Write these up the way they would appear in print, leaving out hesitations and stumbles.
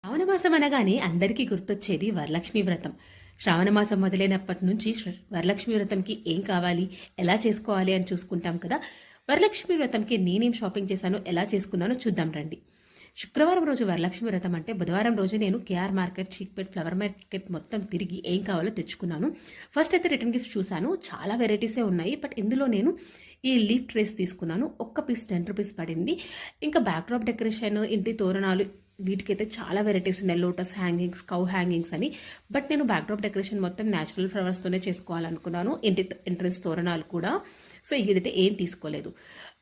శ్రావణమాసం అనగానే అందరికీ గుర్తొచ్చేది వరలక్ష్మి వ్రతం. శ్రావణమాసం మొదలైనప్పటి నుంచి వరలక్ష్మి వ్రతంకి ఏం కావాలి, ఎలా చేసుకోవాలి అని చూసుకుంటాం కదా. వరలక్ష్మి వ్రతంకి నేనేం షాపింగ్ చేశానో, ఎలా చేసుకున్నానో చూద్దాం రండి. శుక్రవారం రోజు వరలక్ష్మి వ్రతం అంటే బుధవారం రోజు నేను కేఆర్ మార్కెట్, చీక్పేట్, ఫ్లవర్ మార్కెట్ మొత్తం తిరిగి ఏం కావాలో తెచ్చుకున్నాను. ఫస్ట్ అయితే రిటర్న్ గిఫ్ట్ చూశాను, చాలా వెరైటీసే ఉన్నాయి. బట్ ఇందులో నేను ఈ లీఫ్ ట్రేస్ తీసుకున్నాను. ఒక్క పీస్ 10 రూపీస్ పడింది. ఇంకా బ్యాక్డ్రాప్ డెకరేషన్, ఇంటి తోరణాలు, వీటికైతే చాలా వెరైటీస్ ఉన్నాయి. లోటస్ హ్యాంగింగ్స్, కౌ హ్యాంగింగ్స్ అని. బట్ నేను బ్యాక్డ్రాప్ డెకరేషన్ మొత్తం న్యాచురల్ ఫ్లవర్స్తోనే చేసుకోవాలనుకున్నాను. ఇంటి ఎంట్రన్స్ తోరణాలు కూడా. సో ఇదైతే ఏం తీసుకోలేదు.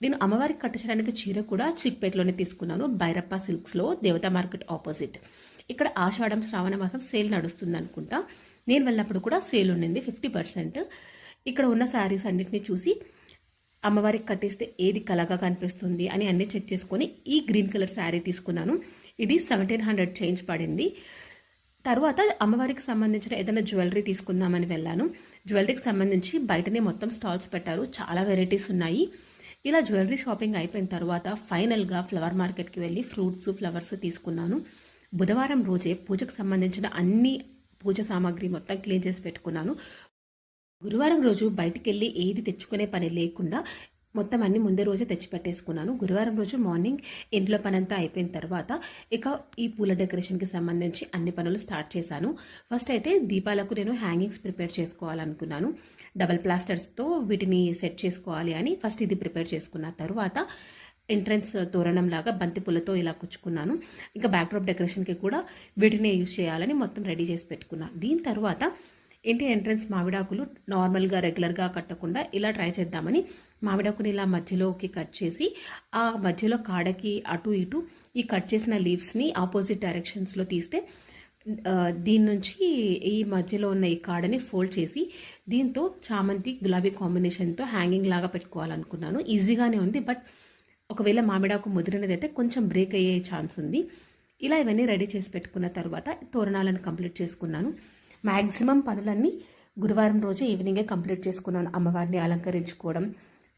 నేను అమ్మవారికి కట్టించడానికి చీర కూడా చిక్పేటలోనే తీసుకున్నాను, భైరప్ప సిల్క్స్లో, దేవతా మార్కెట్ ఆపోజిట్. ఇక్కడ ఆషాఢం, శ్రావణ మాసం సేల్ నడుస్తుంది అనుకుంటా. నేను వెళ్ళినప్పుడు కూడా సేల్ ఉండింది 50%. ఇక్కడ ఉన్న శారీస్ అన్నిటిని చూసి అమ్మవారికి కట్టిస్తే ఏది కలగా కనిపిస్తుంది అని అన్నీ చెక్ చేసుకొని ఈ గ్రీన్ కలర్ శారీ తీసుకున్నాను. ఇది 1700 చేంజ్ పడింది. తర్వాత అమ్మవారికి సంబంధించిన ఏదైనా జ్యువెలరీ తీసుకుందామని వెళ్ళాను. జ్యువెలరీకి సంబంధించి బయటనే మొత్తం స్టాల్స్ పెట్టారు, చాలా వెరైటీస్ ఉన్నాయి. ఇలా జ్యువెలరీ షాపింగ్ అయిపోయిన తర్వాత ఫైనల్గా ఫ్లవర్ మార్కెట్కి వెళ్ళి ఫ్రూట్స్, ఫ్లవర్స్ తీసుకున్నాను. బుధవారం రోజే పూజకు సంబంధించిన అన్ని పూజ సామాగ్రి మొత్తం క్లీన్ చేసి పెట్టుకున్నాను. గురువారం రోజు బయటికి వెళ్ళి ఏది తెచ్చుకునే పని లేకుండా మొత్తం అన్ని ముందే రోజే తెచ్చిపెట్టేసుకున్నాను. గురువారం రోజు మార్నింగ్ ఇంట్లో పనంతా అయిపోయిన తర్వాత ఇక ఈ పూల డెకరేషన్కి సంబంధించి అన్ని పనులు స్టార్ట్ చేశాను. ఫస్ట్ అయితే దీపాలకు నేను హ్యాంగింగ్స్ ప్రిపేర్ చేసుకోవాలనుకున్నాను. డబల్ ప్లాస్టర్స్తో వీటిని సెట్ చేసుకోవాలి అని ఫస్ట్ ఇది ప్రిపేర్ చేసుకున్న తర్వాత ఎంట్రన్స్ తోరణం లాగా బంతి పూలతో ఇలా కుచ్చుకున్నాను. ఇంకా బ్యాక్డ్రాప్ డెకరేషన్కి కూడా వీటినే యూజ్ చేయాలని మొత్తం రెడీ చేసి పెట్టుకున్నాను. దీని తర్వాత ఇంటి ఎంట్రన్స్ మామిడాకులు నార్మల్గా రెగ్యులర్గా కట్టకుండా ఇలా ట్రై చేద్దామని మామిడాకుని ఇలా మధ్యలోకి కట్ చేసి ఆ మధ్యలో కాడకి అటు ఇటు ఈ కట్ చేసిన లీవ్స్ని ఆపోజిట్ డైరెక్షన్స్లో తీస్తే దీని నుంచి ఈ మధ్యలో ఉన్న ఈ కాడని ఫోల్డ్ చేసి దీంతో చామంతి, గులాబీ కాంబినేషన్తో హ్యాంగింగ్ లాగా పెట్టుకోవాలనుకున్నాను. ఈజీగానే ఉంది. బట్ ఒకవేళ మామిడాకు ముదిరినదైతే కొంచెం బ్రేక్ అయ్యే ఛాన్స్ ఉంది. ఇలా ఇవన్నీ రెడీ చేసి పెట్టుకున్న తర్వాత తోరణాలను కంప్లీట్ చేసుకున్నాను. మ్యాక్సిమం పనులన్నీ గురువారం రోజు ఈవినింగే కంప్లీట్ చేసుకున్నాను. అమ్మవారిని అలంకరించుకోవడం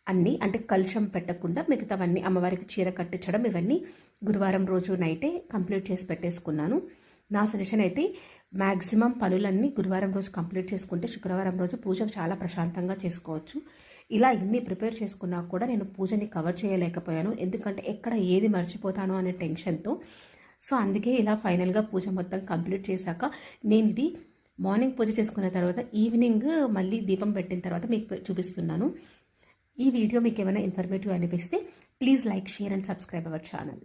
అన్నీ, అంటే కలుషం పెట్టకుండా మిగతావన్నీ, అమ్మవారికి చీర కట్టించడం, ఇవన్నీ గురువారం రోజు నైటే కంప్లీట్ చేసి పెట్టేసుకున్నాను. నా సజెషన్ అయితే మ్యాక్సిమం పనులన్నీ గురువారం రోజు కంప్లీట్ చేసుకుంటే శుక్రవారం రోజు పూజ చాలా ప్రశాంతంగా చేసుకోవచ్చు. ఇలా ఇన్ని ప్రిపేర్ చేసుకున్నా కూడా నేను పూజని కవర్ చేయలేకపోయాను, ఎందుకంటే ఎక్కడ ఏది మర్చిపోతానో అనే టెన్షన్తో. సో అందుకే ఇలా ఫైనల్గా పూజ మొత్తం కంప్లీట్ చేశాక నేను ఇది మార్నింగ్ పూజ చేసుకున్న తర్వాత ఈవినింగ్ మళ్ళీ దీపం పెట్టిన తర్వాత మీకు చూపిస్తున్నాను. ఈ వీడియో మీకు ఏమైనా ఇన్ఫర్మేటివ్ అనిపిస్తే please like, share and subscribe our channel.